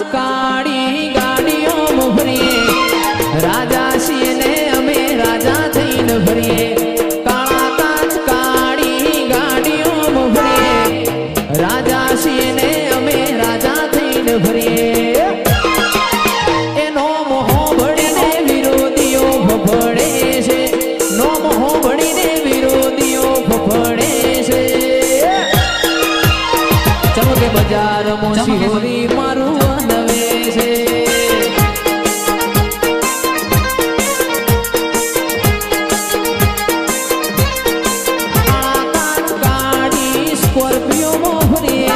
કાચ કાળી ગાડીઓ ફરીએ રાજા છીએ ને અમે રાજા થઈને ફરીએ કાળા કાચ કાળી ગાડીઓ ફરીએ રાજા છીએ ને અમે રાજા થઈને ફરીએ એનો મોહ ભળીને વિરોધીઓ ફફડે છે નો મોહ ભળીને વિરોધીઓ ફફડે છે ચમકે બજાર મોશી મારું નવે છે કાળી સ્કોર્પિયો મોફરીએ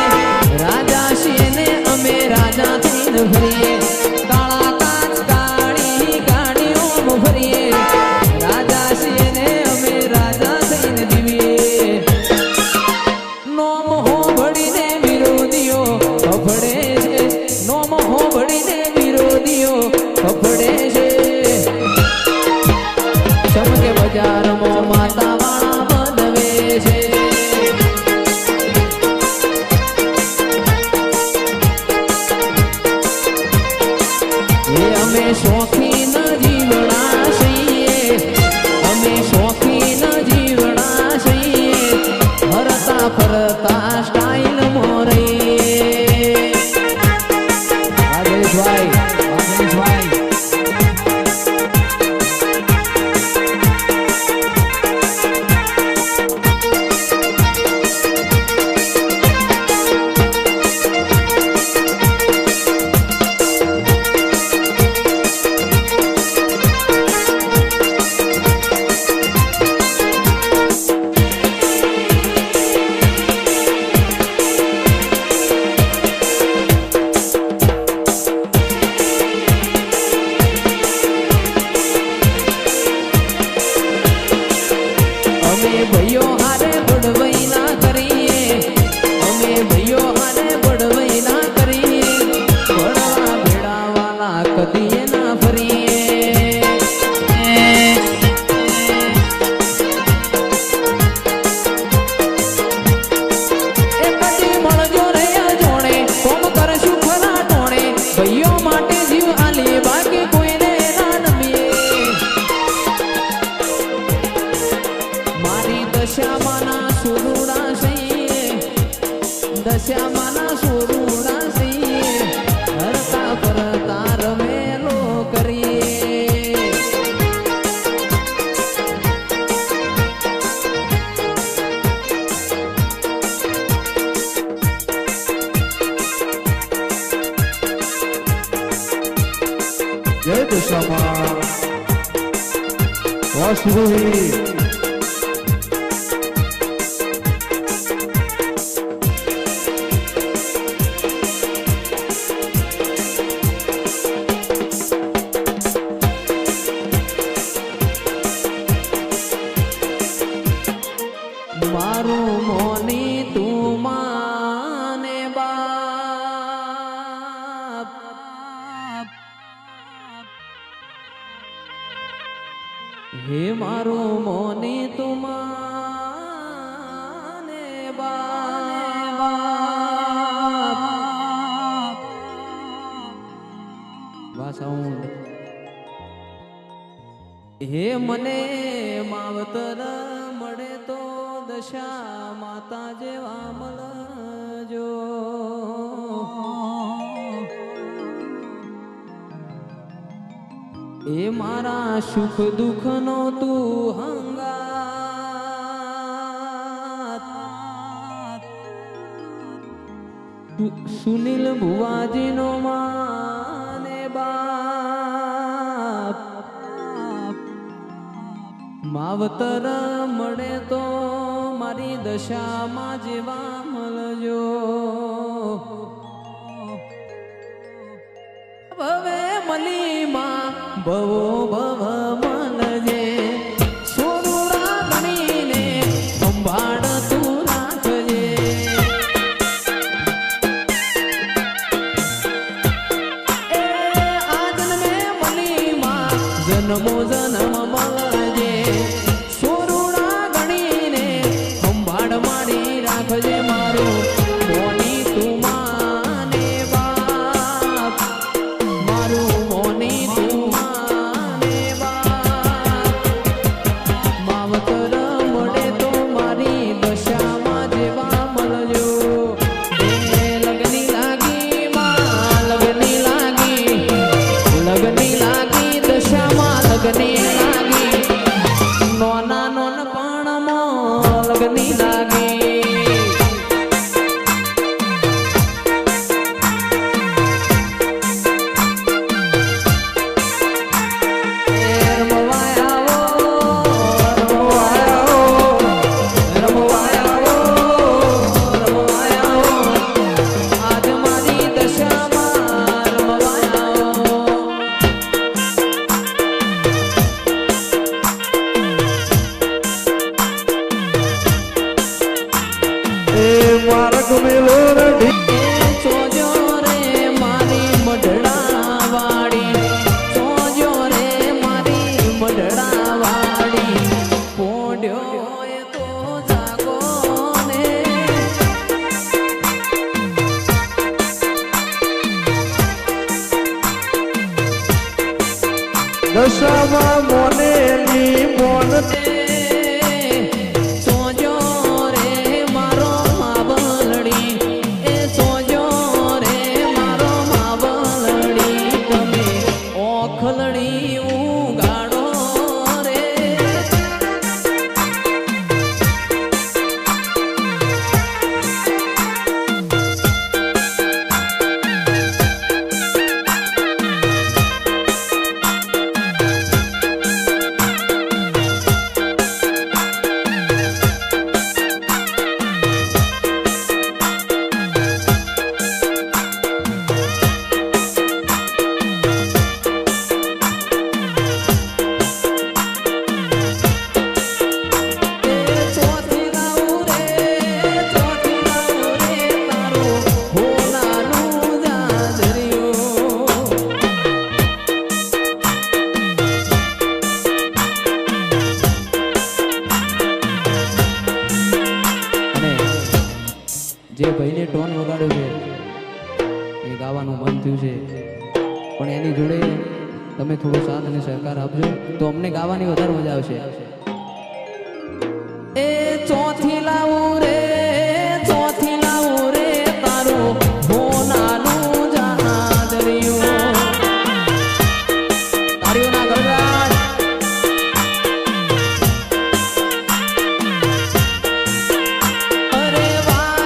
રાજા છીએ ને અમે રાજા થઈને ફરીએ કાળા કાચ કાળી ગાડીઓ મોફરીએ રાજા છીએ ને અમે રાજા થઈને જીવીએ નો મોહ ભળીને વિરોધીઓ ફફડે છે નો મોહ ભળીને વિરોધીઓ ફફડે છે ચમકે બજારમાં માતા વાળા બનવે છે અમે શોખીન જીવડા છીએ અમે શોખીન જીવડા છીએ ફરતા ફરતા સ્ટાઇલ મોરઈએ રાજેશભાઈ ભાઈઓ હારે બડવઈ ના કરીએ અમે ભાઈઓ હારે બડવઈ ના કરીએ બડવા ભેડાવાલા કદીએ ના ફરીએ એ કદી મળજો રે જોડે કોમ કરશું ખરા ટોણે ભાઈઓ માટે જીવ આલી બાકી કોઈને ના નમીએ મારી દશામાના સુરુડા છીએ દશામાના સુરુડા છીએ હરતા ફરતા રમેલો કરીએ જય દશામાં વાસુદેવી મારું મોની તું માને બાપ હે મારું મોની તું માને બાપ વાસાઉન્ડ હે મને માવતર મળે તો દશા માતા જેવા મળજો એ મારા સુખ દુઃખ નો તું હંગાત સુનિલ ભુવાજી નો માને બાપ માવતર મળે તો મારી દશામાં જેવા મળજો ભવે મલીમાં ભવો ભવ મળજે સોનુડા બનીને સંભાળ તું રાખજે એ આ જન્મે મલીમાં જન્મો જન્મ મળજે સોરુડા ગણીને સંભાળ મારી રાખજે મારું મોની તું માને બાપ દશામાં મોનેલી મોન સોજો રે મારો માવલડી એ સોજો રે મારો માવલડી તમે ઓખલડી ઉગાડો રે જે ભાઈને ટોન વગાડ્યો છે એ ગાવાનું મન થયું છે પણ એની જોડે તમે થોડો સાથ અને સહકાર આપજો તો અમને ગાવાની વધારે મજા આવશે.